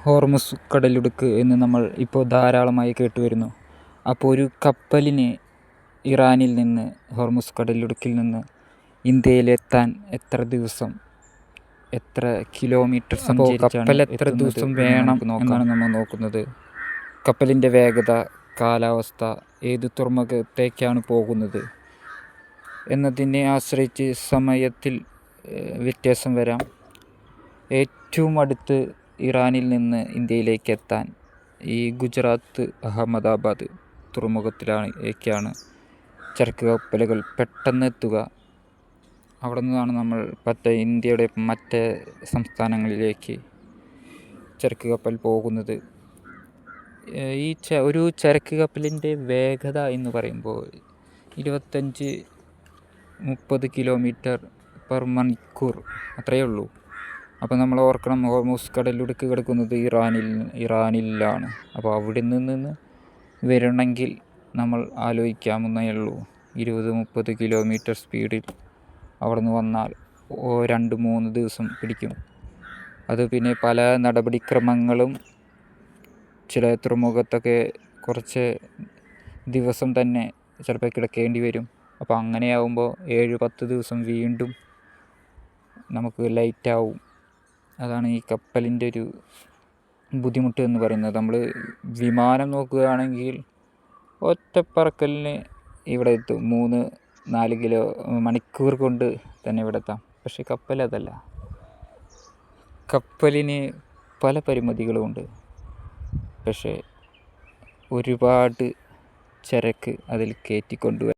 Hormuz കടലിടുക്ക് എന്ന് നമ്മൾ ഇപ്പോൾ ധാരാളമായി കേട്ടുവരുന്നു. അപ്പോൾ ഒരു കപ്പലിന് ഇറാനിൽ നിന്ന്, ഹോർമുസ് കടലിടുക്കിൽ നിന്ന് ഇന്ത്യയിലെത്താൻ എത്ര ദിവസം, എത്ര കിലോമീറ്റർ സഞ്ചരിച്ചാണ് എത്ര ദിവസം വേണം എന്നാണ് നമ്മൾ നോക്കുന്നത്. കപ്പലിൻ്റെ വേഗത, കാലാവസ്ഥ, ഏത് തുറമുഖത്തേക്കാണ് പോകുന്നത് എന്നതിനെ ആശ്രയിച്ച് സമയത്തിൽ വ്യത്യാസം വരാം. ഏറ്റവും അടുത്ത് ഇറാനിൽ നിന്ന് ഇന്ത്യയിലേക്ക് എത്താൻ ഈ ഗുജറാത്ത് അഹമ്മദാബാദ് തുറമുഖത്തിലേക്കാണ് ചരക്ക് കപ്പലുകൾ പെട്ടെന്ന് എത്തുക. അവിടെ നിന്നാണ് നമ്മൾ ഇന്ത്യയുടെ മറ്റ് സംസ്ഥാനങ്ങളിലേക്ക് ചരക്ക് കപ്പൽ പോകുന്നത്. ഈ ഒരു ചരക്ക് കപ്പലിൻ്റെ വേഗത എന്ന് പറയുമ്പോൾ 25-30 കിലോമീറ്റർ പെർ മണിക്കൂർ അത്രയേ ഉള്ളൂ. അപ്പോൾ നമ്മൾ ഓർക്കണം, ഹോർമുസ് കടലിടുക്ക് കിടക്കുന്നത് ഇറാനിലാണ്. അപ്പോൾ അവിടെ നിന്ന് വരണമെങ്കിൽ നമ്മൾ ആലോചിക്കാവുന്നേ ഉള്ളൂ. 20-30 കിലോമീറ്റർ സ്പീഡിൽ അവിടെ നിന്ന് വന്നാൽ 2-3 ദിവസം പിടിക്കും. അത് പിന്നെ പല നടപടിക്രമങ്ങളും, ചില തുറമുഖത്തൊക്കെ കുറച്ച് ദിവസം തന്നെ ചിലപ്പോൾ കിടക്കേണ്ടി വരും. അപ്പോൾ അങ്ങനെയാവുമ്പോൾ 7-10 ദിവസം വീണ്ടും നമുക്ക് ലൈറ്റാവും. അതാണ് ഈ കപ്പലിൻ്റെ ഒരു ബുദ്ധിമുട്ട് എന്ന് പറയുന്നത്. നമ്മൾ വിമാനം നോക്കുകയാണെങ്കിൽ ഒറ്റപ്പറക്കലിന് ഇവിടെ എത്തും, 3-4 മണിക്കൂർ കൊണ്ട് തന്നെ ഇവിടെ എത്താം. പക്ഷേ കപ്പലതല്ല. കപ്പലിന് പല പരിമിതികളുമുണ്ട്. പക്ഷേ ഒരുപാട് ചരക്ക് അതിൽ കയറ്റിക്കൊണ്ടുവരാം.